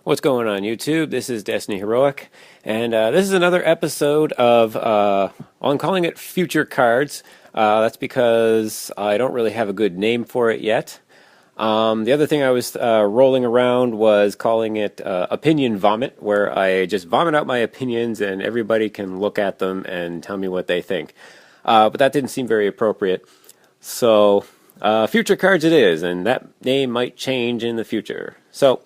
What's going on YouTube? This is Destiny Heroic, and this is another episode of, I'm calling it Future Cards. That's because I don't really have a good name for it yet. The other thing I was rolling around was calling it Opinion Vomit, where I just vomit out my opinions and everybody can look at them and tell me what they think. But that didn't seem very appropriate. So, Future Cards it is, and that name might change in the future. So,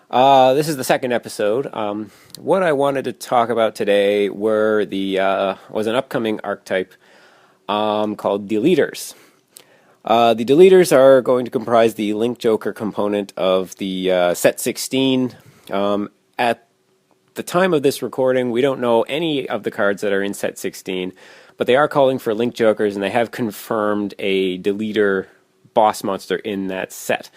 this is the second episode. What I wanted to talk about today was an upcoming archetype called Deletors. The Deletors are going to comprise the Link Joker component of the set 16. At the time of this recording, we don't know any of the cards that are in set 16, but they are calling for Link Jokers, and they have confirmed a Deletor boss monster in that set.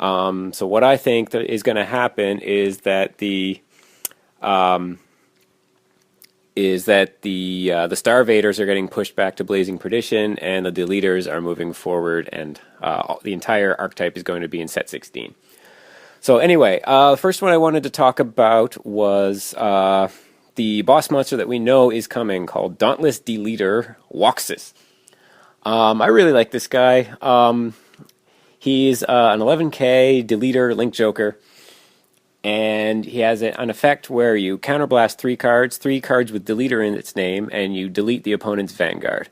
So what I think that is going to happen is that the Starvaders are getting pushed back to Blazing Perdition, and the Deletors are moving forward, and the entire archetype is going to be in set 16. So anyway, the first one I wanted to talk about was the boss monster that we know is coming, called Dauntless Deletor Woxus. I really like this guy. He's an 11k Deletor Link Joker, and he has an effect where you counterblast three cards with Deletor in its name, and you delete the opponent's Vanguard.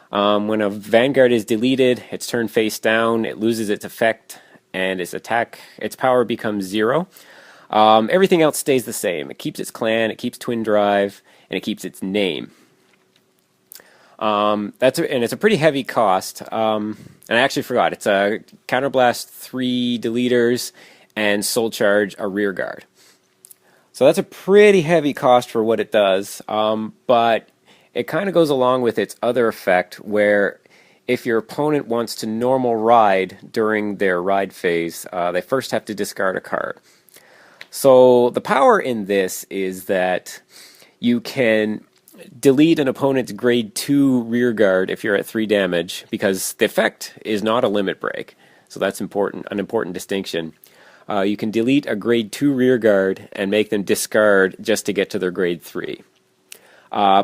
When a Vanguard is deleted, it's turned face down, it loses its effect, and its power becomes 0. Everything else stays the same. It keeps its clan, it keeps Twin Drive, and it keeps its name. And it's a pretty heavy cost. And I actually forgot, it's a counterblast 3 Deletors and soul charge a rear guard. So that's a pretty heavy cost for what it does, but it kind of goes along with its other effect where if your opponent wants to normal ride during their ride phase, they first have to discard a card. So the power in this is that you can delete an opponent's grade 2 rear guard if you're at 3 damage, because the effect is not a limit break. So that's an important distinction. You can delete a grade 2 rear guard and make them discard just to get to their grade 3.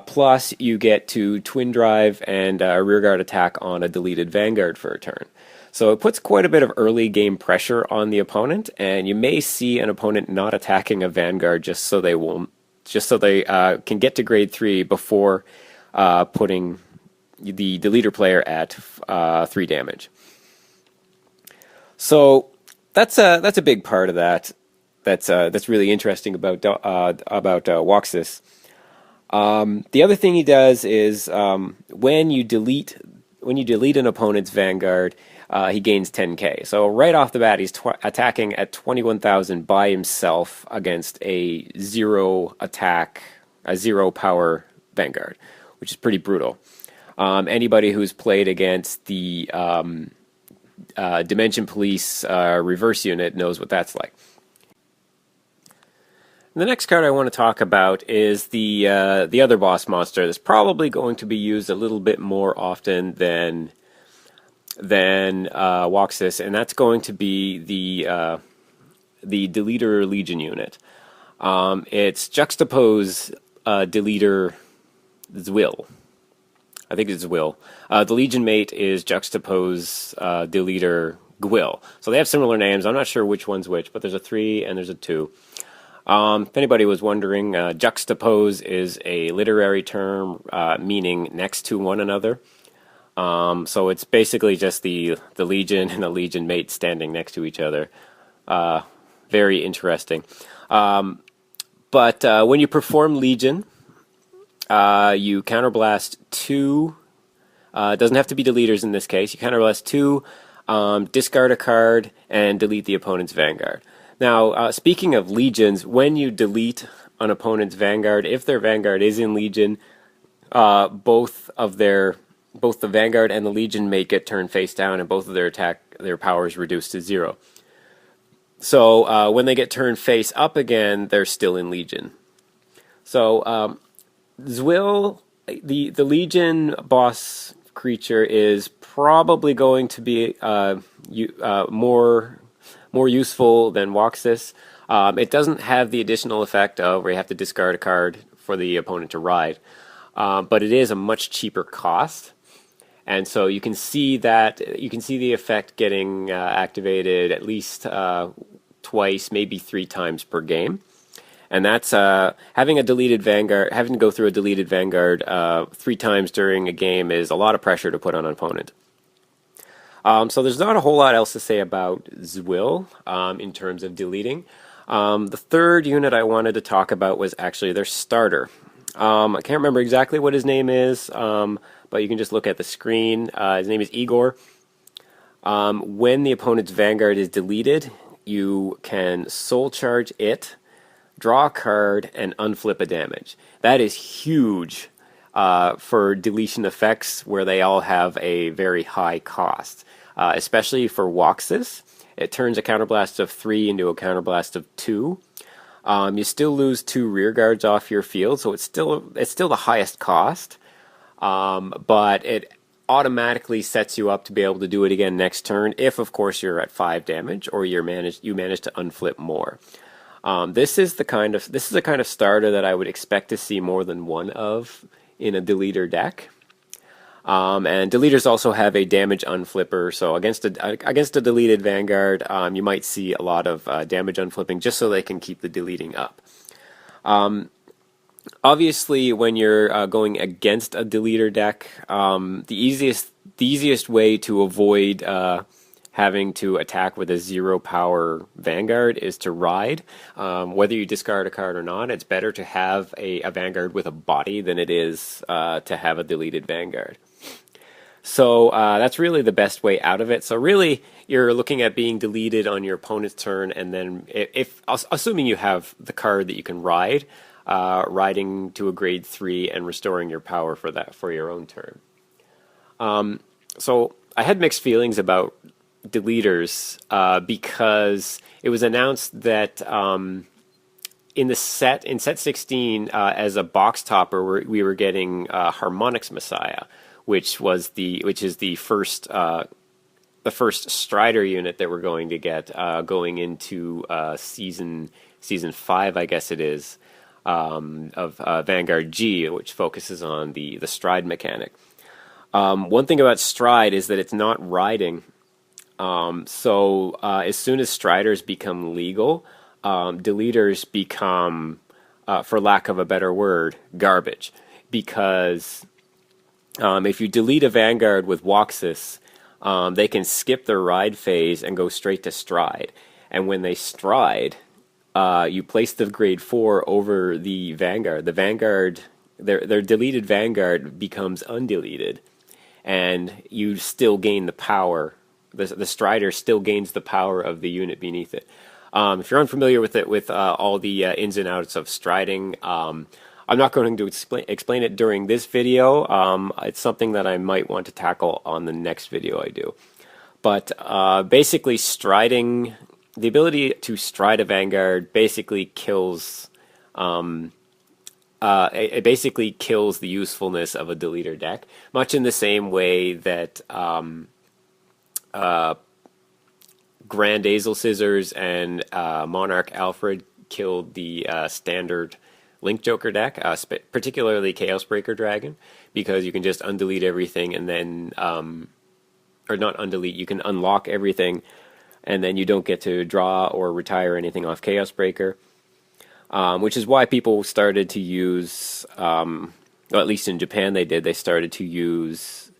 Plus, you get to Twin Drive and rear guard attack on a deleted Vanguard for a turn. So it puts quite a bit of early game pressure on the opponent, and you may see an opponent not attacking a Vanguard just so they can get to grade 3 before putting the Deletor player at 3 damage. So that's a big part of that. That's really interesting about Woxus. The other thing he does is when you delete an opponent's Vanguard, he gains 10k. So right off the bat, he's attacking at 21,000 by himself against a 0 power Vanguard, which is pretty brutal. Anybody who's played against the Dimension Police reverse unit knows what that's like. The next card I want to talk about is the other boss monster that's probably going to be used a little bit more often than Woxus, and that's going to be the Deletor Legion unit. It's Juxtapose Deletor Zwill. I think it's Zwill. The Legion mate is Juxtapose Deletor Gwill. So they have similar names. I'm not sure which one's which, but there's a 3 and there's a 2. If anybody was wondering, juxtapose is a literary term meaning next to one another. So it's basically just the Legion and the Legion mate standing next to each other. Very interesting. But when you perform Legion, you counterblast 2. It doesn't have to be Deletors in this case. You counterblast 2, discard a card, and delete the opponent's Vanguard. Now, speaking of Legions, when you delete an opponent's Vanguard, if their Vanguard is in Legion, both the Vanguard and the Legion mate get turned face down, and both of their powers reduced to 0. So when they get turned face up again, they're still in Legion. So Zwill, the Legion boss creature, is probably going to be more more useful than Walksis. It doesn't have the additional effect of where you have to discard a card for the opponent to ride, but it is a much cheaper cost. And so you can see the effect getting activated at least twice, maybe 3 times per game. And that's having a deleted Vanguard, having to go through a deleted Vanguard 3 times during a game is a lot of pressure to put on an opponent. So there's not a whole lot else to say about Zwill in terms of deleting. The third unit I wanted to talk about was actually their starter. I can't remember exactly what his name is, but you can just look at the screen. His name is Igor. When the opponent's Vanguard is deleted, you can soul charge it, draw a card, and unflip a damage. That is huge for deletion effects where they all have a very high cost, especially for Walksis. It turns a counterblast of 3 into a counterblast of 2. You still lose 2 rear guards off your field, so it's still the highest cost, but it automatically sets you up to be able to do it again next turn if, of course, you're at 5 damage or you manage to unflip more. This is the kind of starter that I would expect to see more than one of in a deleter deck. And deleters also have a damage unflipper, so against a deleted Vanguard, you might see a lot of damage unflipping just so they can keep the deleting up. Obviously, when you're going against a deleter deck, the easiest way to avoid having to attack with a 0 power Vanguard is to ride. Whether you discard a card or not, it's better to have a Vanguard with a body than it is to have a deleted Vanguard. So that's really the best way out of it. So really, you're looking at being deleted on your opponent's turn, and then if assuming you have the card that you can ride, riding to a grade 3 and restoring your power for your own turn. So I had mixed feelings about deleters because it was announced that in set 16 as a box topper we were getting Harmonix Messiah, which is the first Strider unit that we're going to get going into season 5, I guess it is, of Vanguard G, which focuses on the stride mechanic. One thing about stride is that it's not riding. So as soon as striders become legal, deleters become, for lack of a better word, garbage. Because if you delete a Vanguard with Walksis, they can skip their ride phase and go straight to stride. And when they stride, you place the grade 4 over the Vanguard. The Vanguard, their deleted Vanguard becomes undeleted, and you still gain the power. The Strider still gains the power of the unit beneath it. If you're unfamiliar with it, with all the ins and outs of striding, I'm not going to explain it during this video. It's something that I might want to tackle on the next video I do. But basically, striding, the ability to stride a Vanguard basically kills. It basically kills the usefulness of a deleter deck, much in the same way that Grand Azel Scissors and Monarch Alfred killed the standard Link Joker deck, particularly Chaos Breaker Dragon, because you can just undelete everything and then, or not undelete, you can unlock everything and then you don't get to draw or retire anything off Chaos Breaker, which is why people started to use, well, at least in Japan they started to use,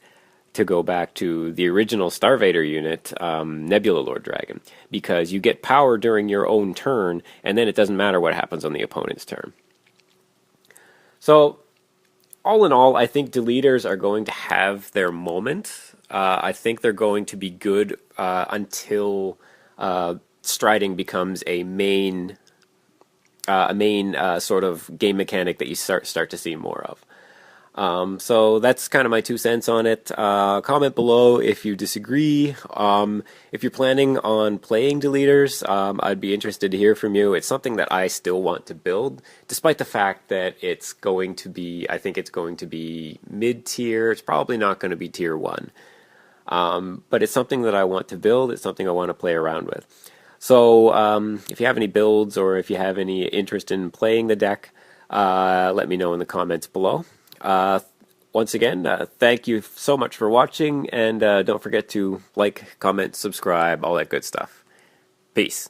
to go back to the original Star Vader unit, Nebula Lord Dragon, because you get power during your own turn and then it doesn't matter what happens on the opponent's turn. So, all in all, I think deleters are going to have their moment. I think they're going to be good until striding becomes a main sort of game mechanic that you start to see more of. So that's kind of my 2 cents on it. Comment below if you disagree. If you're planning on playing deleters, I'd be interested to hear from you. It's something that I still want to build, despite the fact that it's going to be, I think it's going to be mid-tier. It's probably not going to be tier 1. But it's something that I want to build. It's something I want to play around with. So if you have any builds or if you have any interest in playing the deck, let me know in the comments below. Once again, thank you so much for watching, and don't forget to like, comment, subscribe, all that good stuff. Peace.